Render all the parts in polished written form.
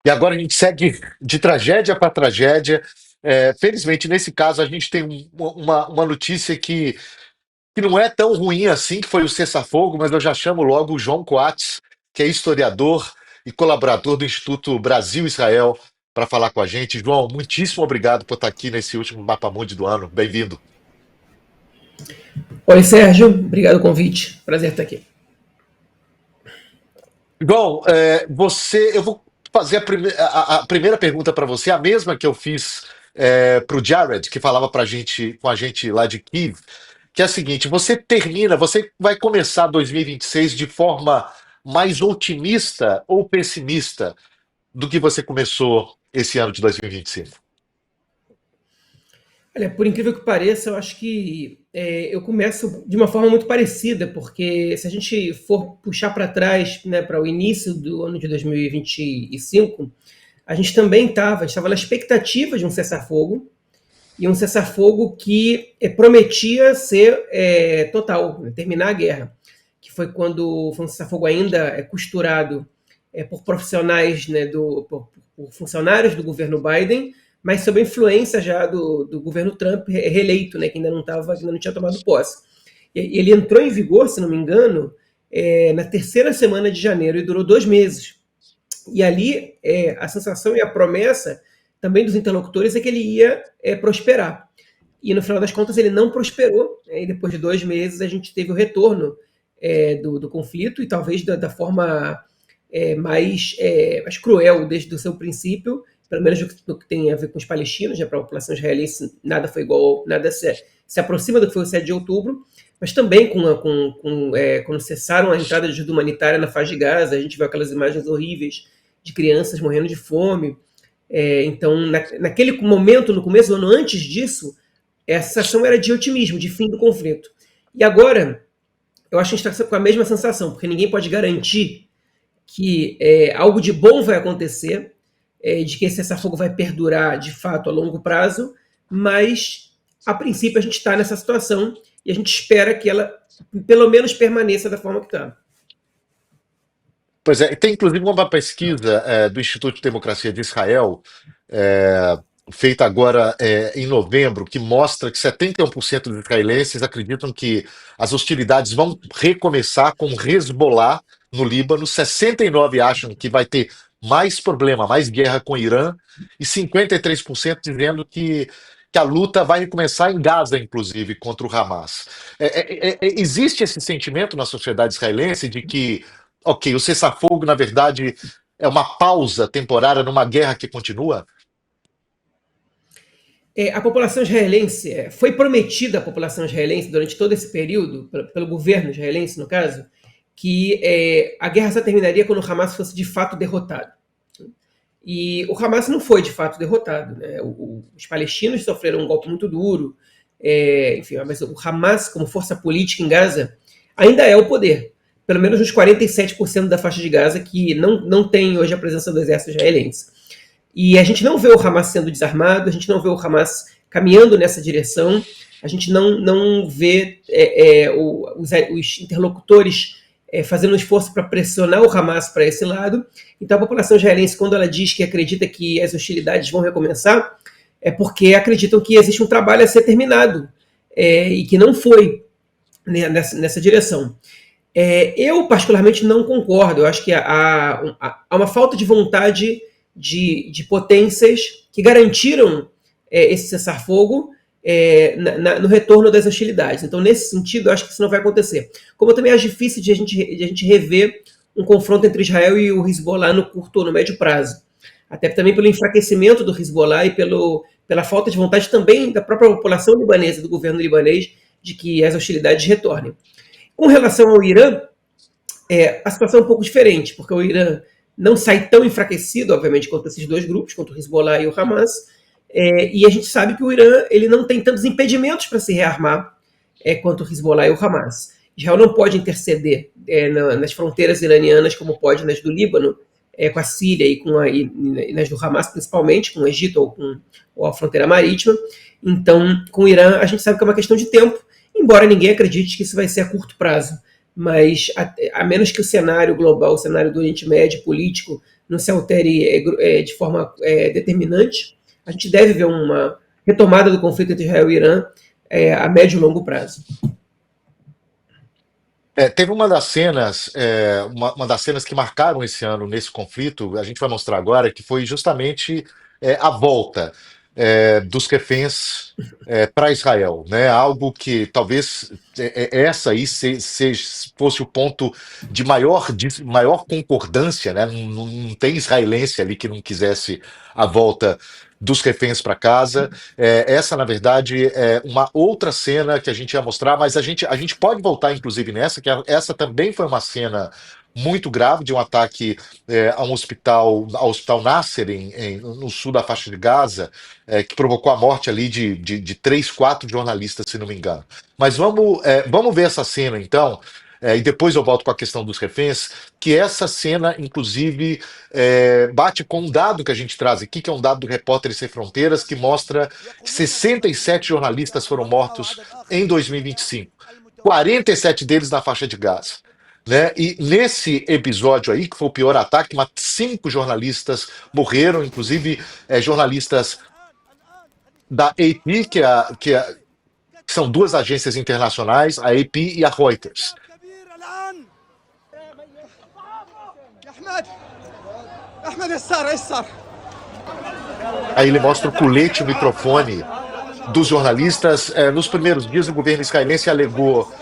E agora a gente segue de tragédia para tragédia. Felizmente, nesse caso, a gente tem uma notícia que não é tão ruim assim, que foi o cessar-fogo, mas eu já chamo logo o João Coates, que é historiador e colaborador do Instituto Brasil-Israel, para falar com a gente. João, muitíssimo obrigado por estar aqui nesse último Mapa Mundi do ano. Bem-vindo. Oi, Sérgio. Obrigado pelo convite. Prazer estar aqui. João, eu vou fazer a primeira pergunta para você, a mesma que eu fiz para o Jared, que falava com a gente lá de Kiev, que é a seguinte: você vai começar 2026 de forma mais otimista ou pessimista do que você começou esse ano de 2025? Olha, por incrível que pareça, eu acho que eu começo de uma forma muito parecida, porque se a gente for puxar para trás, né, para o início do ano de 2025, a gente também estava na expectativa de um cessar-fogo, e um cessar-fogo que prometia ser total, né, terminar a guerra, que foi um cessar-fogo ainda costurado por profissionais, né, por funcionários do governo Biden, mas sob a influência já do governo Trump reeleito, né, que ainda não tinha tomado posse. E ele entrou em vigor, se não me engano, na terceira semana de janeiro e durou 2 meses. E ali a sensação e a promessa também dos interlocutores é que ele ia prosperar. E no final das contas ele não prosperou, né, e depois de 2 meses a gente teve o retorno do conflito, e talvez da forma mais cruel desde o seu princípio, pelo menos no que tem a ver com os palestinos, né, para a população israelense nada foi igual, nada se aproxima do que foi o 7 de outubro, mas também quando cessaram a entrada de ajuda humanitária na faixa de Gaza, a gente viu aquelas imagens horríveis de crianças morrendo de fome. Então, naquele momento, no começo do ano, antes disso, essa sensação era de otimismo, de fim do conflito. E agora, eu acho que a gente está com a mesma sensação, porque ninguém pode garantir que algo de bom vai acontecer, de que esse cessar-fogo vai perdurar de fato a longo prazo, mas a princípio a gente está nessa situação e a gente espera que ela pelo menos permaneça da forma que está. Pois é, tem inclusive uma pesquisa do Instituto de Democracia de Israel, é, feita agora em novembro, que mostra que 71% dos israelenses acreditam que as hostilidades vão recomeçar com Hezbollah no Líbano, 69% acham que vai ter mais problema, mais guerra com o Irã, e 53% dizendo que a luta vai começar em Gaza, inclusive, contra o Hamas. Existe esse sentimento na sociedade israelense de que, ok, o cessar-fogo, na verdade, é uma pausa temporária numa guerra que continua? A população israelense, foi prometida à população israelense durante todo esse período, pelo governo israelense, no caso, que a guerra só terminaria quando o Hamas fosse de fato derrotado. E o Hamas não foi de fato derrotado, né? Os palestinos sofreram um golpe muito duro, enfim, mas o Hamas, como força política em Gaza, ainda é o poder. Pelo menos nos 47% da faixa de Gaza, que não tem hoje a presença do exército israelense. E a gente não vê o Hamas sendo desarmado, a gente não vê o Hamas caminhando nessa direção, a gente não vê os interlocutores fazendo um esforço para pressionar o Hamas para esse lado. Então a população israelense, quando ela diz que acredita que as hostilidades vão recomeçar, é porque acreditam que existe um trabalho a ser terminado, e que não foi, né, nessa direção. Eu particularmente não concordo, eu acho que há uma falta de vontade de potências que garantiram esse cessar-fogo no retorno das hostilidades. Então, nesse sentido, eu acho que isso não vai acontecer. Como eu também acho difícil de a gente rever um confronto entre Israel e o Hezbollah no curto ou no médio prazo. Até também pelo enfraquecimento do Hezbollah e pela falta de vontade também da própria população libanesa, do governo libanês, de que as hostilidades retornem. Com relação ao Irã, a situação é um pouco diferente, porque o Irã não sai tão enfraquecido, obviamente, quanto esses dois grupos, quanto o Hezbollah e o Hamas, e a gente sabe que o Irã ele não tem tantos impedimentos para se rearmar quanto o Hezbollah e o Hamas. Israel não pode interceder nas fronteiras iranianas como pode nas do Líbano, com a Síria e nas do Hamas, principalmente, com o Egito ou a fronteira marítima. Então, com o Irã, a gente sabe que é uma questão de tempo, embora ninguém acredite que isso vai ser a curto prazo. mas a menos que o cenário global, o cenário do Oriente Médio político, não se altere de forma determinante, a gente deve ver uma retomada do conflito entre Israel e Irã a médio e longo prazo. Teve uma das cenas, uma das cenas que marcaram esse ano nesse conflito, a gente vai mostrar agora, que foi justamente a volta dos reféns para Israel, né? Algo que talvez essa aí fosse o ponto de maior concordância, né? Não tem israelense ali que não quisesse a volta dos reféns para casa. Essa, na verdade, é uma outra cena que a gente ia mostrar, mas a gente pode voltar, inclusive, nessa, essa também foi uma cena muito grave de um ataque ao hospital Nasser, no sul da faixa de Gaza, que provocou a morte ali de 3, 4 jornalistas, se não me engano. Mas vamos ver essa cena, então, e depois eu volto com a questão dos reféns, que essa cena, inclusive, bate com um dado que a gente traz aqui, que é um dado do Repórteres Sem Fronteiras, que mostra que 67 jornalistas foram mortos em 2025, 47 deles na faixa de Gaza. Né? E nesse episódio aí, que foi o pior ataque, 5 jornalistas morreram, inclusive jornalistas da AP, que são duas agências internacionais, a AP e a Reuters. Aí ele mostra o colete e o microfone dos jornalistas. Nos primeiros dias, o governo israelense alegou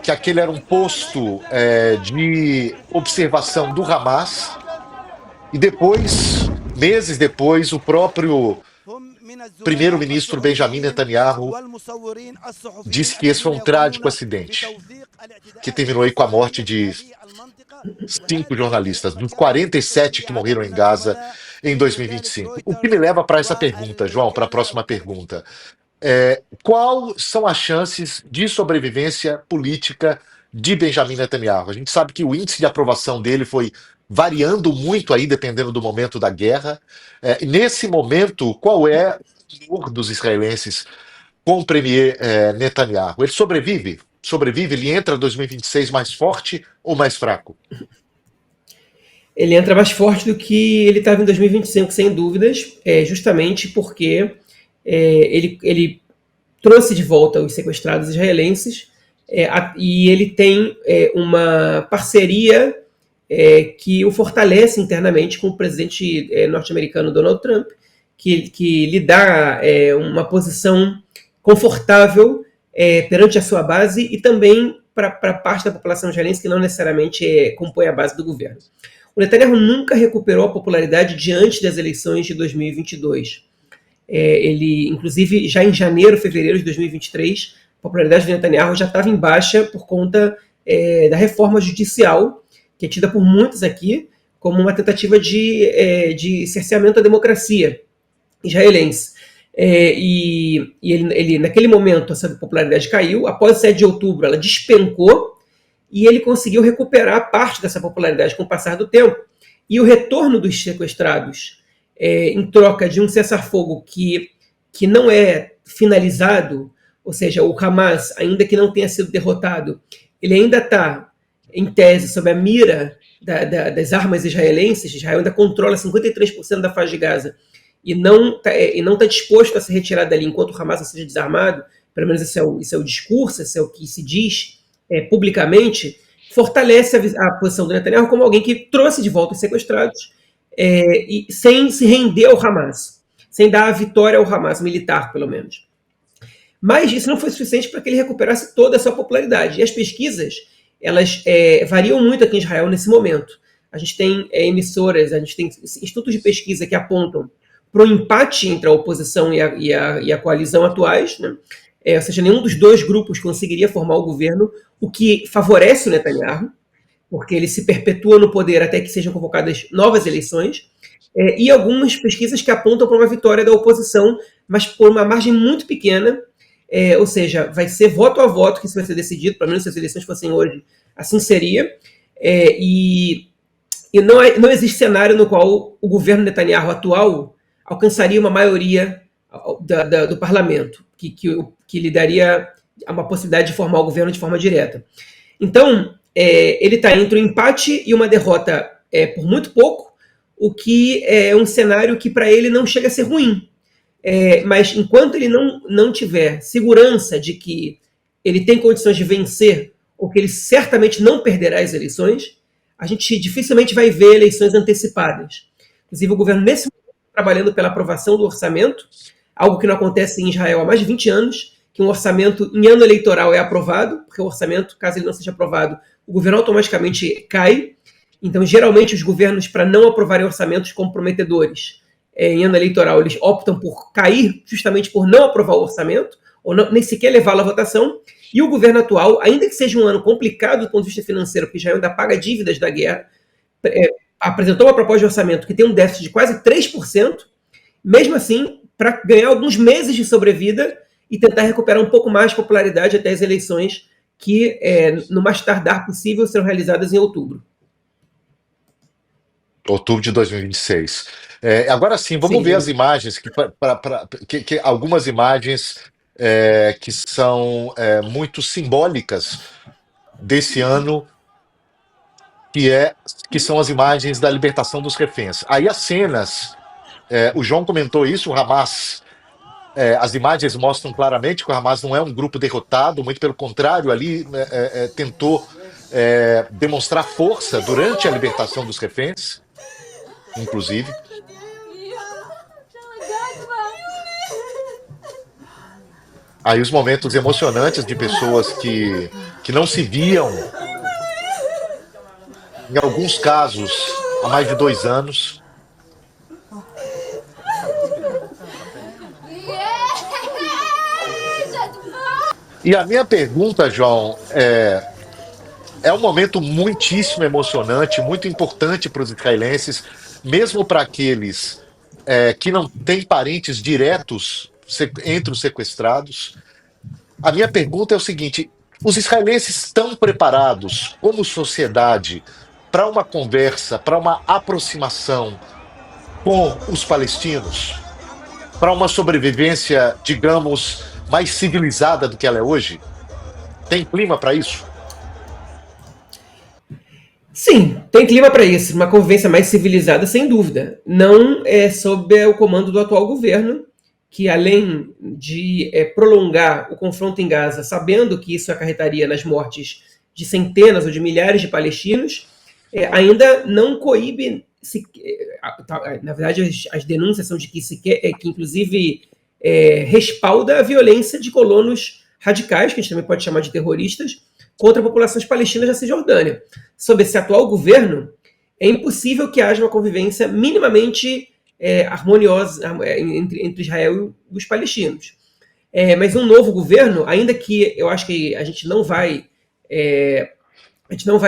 que aquele era um posto de observação do Hamas, e depois, meses depois, o próprio primeiro-ministro Benjamin Netanyahu disse que esse foi um trágico acidente, que terminou aí com a morte de 5 jornalistas, dos 47 que morreram em Gaza em 2025. O que me leva para essa pergunta, João, para a próxima pergunta. Quais são as chances de sobrevivência política de Benjamin Netanyahu? A gente sabe que o índice de aprovação dele foi variando muito aí, dependendo do momento da guerra. Nesse momento, qual é o humor dos israelenses com o premier Netanyahu? Ele sobrevive? Sobrevive? Ele entra em 2026 mais forte ou mais fraco? Ele entra mais forte do que ele estava em 2025, sem dúvidas, justamente porque ele trouxe de volta os sequestrados israelenses e ele tem uma parceria que o fortalece internamente com o presidente norte-americano Donald Trump, que lhe dá uma posição confortável perante a sua base e também para parte da população israelense que não necessariamente compõe a base do governo. O Netanyahu nunca recuperou a popularidade diante das eleições de 2022. Ele, inclusive, já em janeiro, fevereiro de 2023, a popularidade do Netanyahu já estava em baixa por conta da reforma judicial, que é tida por muitos aqui como uma tentativa de cerceamento da democracia israelense. E ele, naquele momento, essa popularidade caiu. Após o 7 de outubro, ela despencou e ele conseguiu recuperar parte dessa popularidade com o passar do tempo. E o retorno dos sequestrados, em troca de um cessar-fogo que não é finalizado, ou seja, o Hamas, ainda que não tenha sido derrotado, ele ainda está, em tese, sob a mira das armas israelenses. Israel ainda controla 53% da faixa de Gaza e não está disposto a se retirar dali enquanto o Hamas não seja desarmado. Pelo menos esse é o discurso, esse é o que se diz publicamente. Fortalece a posição do Netanyahu como alguém que trouxe de volta os sequestrados e sem se render ao Hamas, sem dar a vitória ao Hamas, militar, pelo menos. Mas isso não foi suficiente para que ele recuperasse toda a sua popularidade. E as pesquisas, elas variam muito aqui em Israel nesse momento. A gente tem emissoras, a gente tem institutos de pesquisa que apontam para o empate entre a oposição e a coalizão atuais, né? Ou seja, nenhum dos dois grupos conseguiria formar o governo, o que favorece o Netanyahu, porque ele se perpetua no poder até que sejam convocadas novas eleições, e algumas pesquisas que apontam para uma vitória da oposição, mas por uma margem muito pequena, ou seja, vai ser voto a voto que isso vai ser decidido, pelo menos se as eleições fossem hoje, assim seria, e não existe cenário no qual o governo Netanyahu atual alcançaria uma maioria do parlamento, que lhe daria uma possibilidade de formar o governo de forma direta. Então, ele está entre um empate e uma derrota por muito pouco, o que é um cenário que para ele não chega a ser ruim. Mas enquanto ele não tiver segurança de que ele tem condições de vencer, ou que ele certamente não perderá as eleições, a gente dificilmente vai ver eleições antecipadas. Inclusive, o governo, nesse momento, está trabalhando pela aprovação do orçamento, algo que não acontece em Israel há mais de 20 anos, que um orçamento em ano eleitoral é aprovado, porque o orçamento, caso ele não seja aprovado, o governo automaticamente cai. Então, geralmente, os governos, para não aprovarem orçamentos comprometedores em ano eleitoral, eles optam por cair justamente por não aprovar o orçamento, ou não, nem sequer levá-lo à votação. E o governo atual, ainda que seja um ano complicado do ponto de vista financeiro, porque Israel ainda paga dívidas da guerra, apresentou uma proposta de orçamento que tem um déficit de quase 3%, mesmo assim, para ganhar alguns meses de sobrevida e tentar recuperar um pouco mais de popularidade até as eleições que, no mais tardar possível, serão realizadas em outubro. Outubro de 2026. Agora sim, vamos ver as imagens, algumas imagens que são muito simbólicas desse ano, que são as imagens da libertação dos reféns. Aí as cenas, o João comentou isso, o Hamas, as imagens mostram claramente que o Hamas não é um grupo derrotado, muito pelo contrário, ali tentou demonstrar força durante a libertação dos reféns, inclusive. Aí os momentos emocionantes de pessoas que não se viam, em alguns casos, há mais de 2 anos. E a minha pergunta, João, é um momento muitíssimo emocionante, muito importante para os israelenses, mesmo para aqueles que não têm parentes diretos entre os sequestrados. A minha pergunta é o seguinte: os israelenses estão preparados, como sociedade, para uma conversa, para uma aproximação com os palestinos, para uma sobrevivência, digamos, mais civilizada do que ela é hoje? Tem clima para isso? Sim, tem clima para isso. Uma convivência mais civilizada, sem dúvida. Não é sob o comando do atual governo, que além de prolongar o confronto em Gaza, sabendo que isso acarretaria nas mortes de centenas ou de milhares de palestinos, ainda não coíbe, na verdade as denúncias são de que inclusive respalda a violência de colonos radicais, que a gente também pode chamar de terroristas, contra populações palestinas da Cisjordânia. Sob esse atual governo, é impossível que haja uma convivência minimamente harmoniosa entre Israel e os palestinos. Mas um novo governo, ainda que eu acho que a gente não vai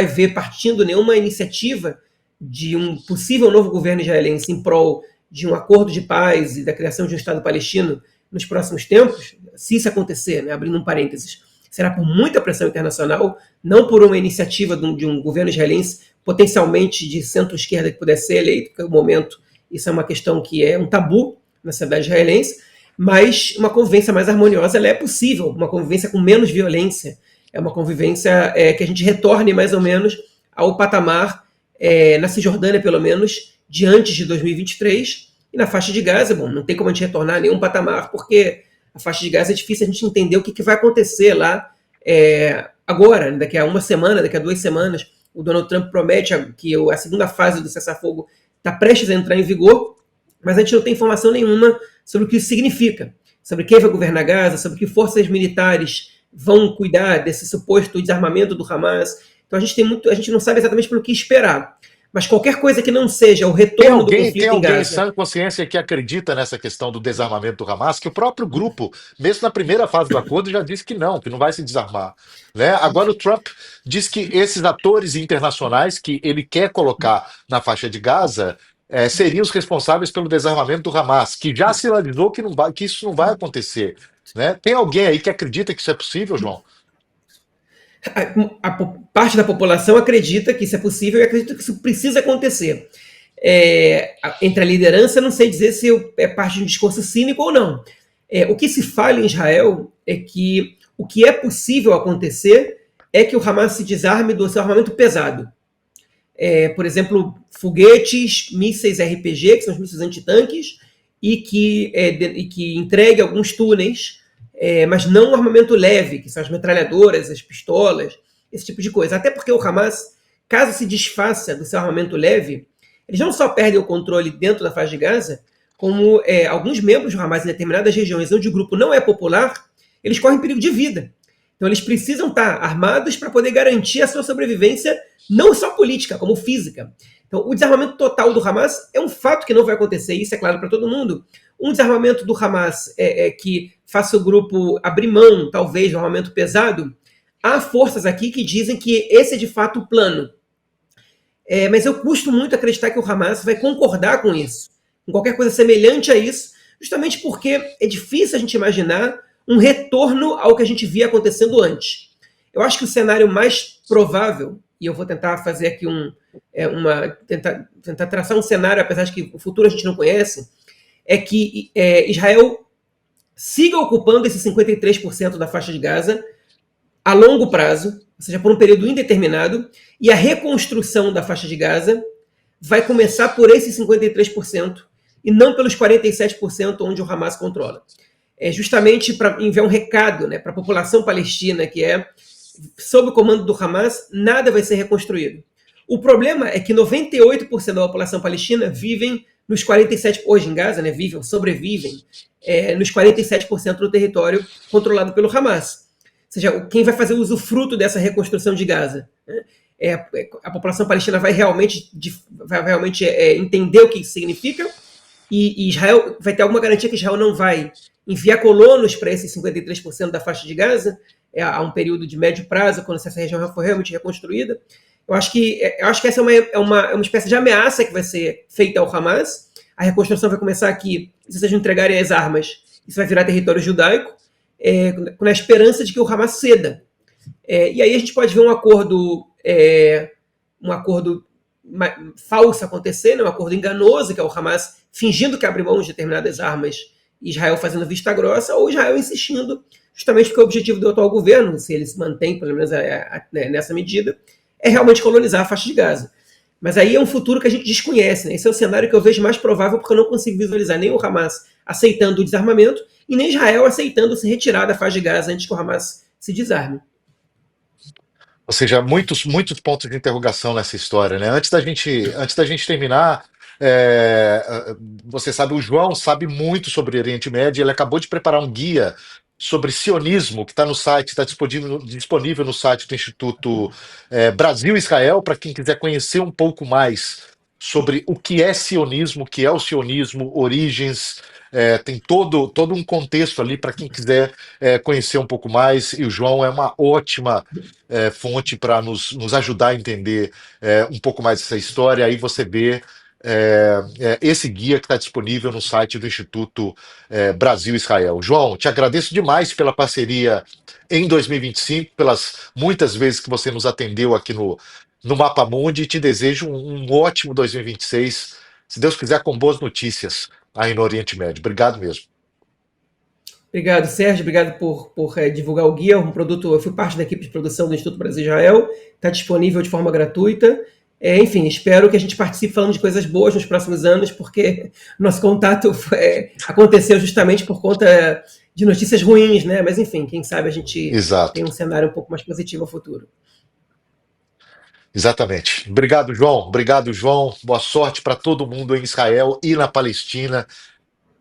ver partindo nenhuma iniciativa de um possível novo governo israelense em prol de um acordo de paz e da criação de um Estado palestino nos próximos tempos, se isso acontecer, né, abrindo um parênteses, será por muita pressão internacional, não por uma iniciativa de um governo israelense potencialmente de centro-esquerda que pudesse ser eleito, porque no momento isso é uma questão que é um tabu na sociedade israelense, mas uma convivência mais harmoniosa ela é possível, uma convivência com menos violência, é uma convivência que a gente retorne mais ou menos ao patamar, na Cisjordânia pelo menos, de antes de 2023, e na faixa de Gaza, bom, não tem como a gente retornar a nenhum patamar, porque a faixa de Gaza é difícil a gente entender o que vai acontecer lá agora, daqui a uma semana, daqui a 2 semanas. O Donald Trump promete que a segunda fase do cessar-fogo está prestes a entrar em vigor, mas a gente não tem informação nenhuma sobre o que isso significa, sobre quem vai governar Gaza, sobre que forças militares vão cuidar desse suposto desarmamento do Hamas. Então a gente não sabe exatamente pelo que esperar. Mas qualquer coisa que não seja o retorno do conflito em Gaza... Tem alguém em sã consciência que acredita nessa questão do desarmamento do Hamas? Que o próprio grupo, mesmo na primeira fase do acordo, já disse que não vai se desarmar. Né? Agora o Trump diz que esses atores internacionais que ele quer colocar na faixa de Gaza seriam os responsáveis pelo desarmamento do Hamas, que já sinalizou que isso não vai acontecer. Né? Tem alguém aí que acredita que isso é possível, João? A parte da população acredita que isso é possível e acredita que isso precisa acontecer. Entre a liderança, não sei dizer se é parte de um discurso cínico ou não. O que se fala em Israel é que o que é possível acontecer é que o Hamas se desarme do seu armamento pesado. Por exemplo, foguetes, mísseis RPG, que são os mísseis antitanques, e que entregue alguns túneis, mas não o armamento leve, que são as metralhadoras, as pistolas, esse tipo de coisa. Até porque o Hamas, caso se desfaça do seu armamento leve, eles não só perdem o controle dentro da faixa de Gaza, como alguns membros do Hamas em determinadas regiões onde o grupo não é popular, eles correm perigo de vida. Então eles precisam estar armados para poder garantir a sua sobrevivência, não só política, como física. Então o desarmamento total do Hamas é um fato que não vai acontecer, isso é claro para todo mundo. Um desarmamento do Hamas que faça o grupo abrir mão, talvez, do armamento pesado. Há forças aqui que dizem que esse é de fato o plano. Mas eu custo muito acreditar que o Hamas vai concordar com isso, com qualquer coisa semelhante a isso, justamente porque é difícil a gente imaginar um retorno ao que a gente via acontecendo antes. Eu acho que o cenário mais provável, e eu vou tentar fazer aqui tentar traçar um cenário, apesar de que o futuro a gente não conhece, é que Israel siga ocupando esse 53% da faixa de Gaza a longo prazo, ou seja, por um período indeterminado, e a reconstrução da faixa de Gaza vai começar por esses 53% e não pelos 47% onde o Hamas controla. Justamente para enviar um recado, né, para a população palestina, que sob o comando do Hamas, nada vai ser reconstruído. O problema é que 98% da população palestina vivem nos 47%, hoje em Gaza, né, sobrevivem nos 47% do território controlado pelo Hamas. Ou seja, quem vai fazer o usufruto dessa reconstrução de Gaza? A população palestina vai realmente entender o que isso significa, e Israel vai ter alguma garantia que Israel não vai enviar colonos para esses 53% da faixa de Gaza a um período de médio prazo, quando essa região for realmente reconstruída. Eu acho que essa é uma espécie de ameaça que vai ser feita ao Hamas. A reconstrução vai começar aqui, se vocês não entregarem as armas, isso vai virar território judaico, com a esperança de que o Hamas ceda. E aí a gente pode ver um acordo falso acontecer, né? Um acordo enganoso, que é o Hamas fingindo que abre mão de determinadas armas, Israel fazendo vista grossa, ou Israel insistindo, justamente porque o objetivo do atual governo, se ele se mantém, pelo menos nessa medida, é realmente colonizar a faixa de Gaza. Mas aí é um futuro que a gente desconhece, né? Esse é o cenário que eu vejo mais provável, porque eu não consigo visualizar nem o Hamas aceitando o desarmamento e nem Israel aceitando se retirar da faixa de Gaza antes que o Hamas se desarme. Ou seja, muitos pontos de interrogação nessa história, né? Antes da gente terminar, você sabe, o João sabe muito sobre o Oriente Médio. Ele acabou de preparar um guia sobre sionismo que está no site, está disponível no site do Instituto Brasil Israel, para quem quiser conhecer um pouco mais sobre o que é sionismo, o que é o sionismo, origens. Tem todo um contexto ali para quem quiser conhecer um pouco mais, e o João é uma ótima fonte para nos ajudar a entender um pouco mais essa história. Aí você vê esse guia que está disponível no site do Instituto Brasil Israel. João, te agradeço demais pela parceria em 2025, pelas muitas vezes que você nos atendeu aqui no Mapa Mundi, e te desejo um ótimo 2026, se Deus quiser, com boas notícias aí no Oriente Médio. Obrigado mesmo. Obrigado, Sérgio. Obrigado por divulgar o guia. Um produto, eu fui parte da equipe de produção do Instituto Brasil Israel. Está disponível de forma gratuita. Enfim, espero que a gente participe falando de coisas boas nos próximos anos, porque nosso contato aconteceu justamente por conta de notícias ruins, né? Mas enfim, quem sabe a gente Exato. tem um cenário um pouco mais positivo ao futuro. Exatamente. Obrigado, João. Obrigado, João. Boa sorte para todo mundo em Israel e na Palestina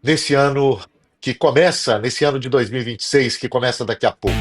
nesse ano de 2026, que começa daqui a pouco.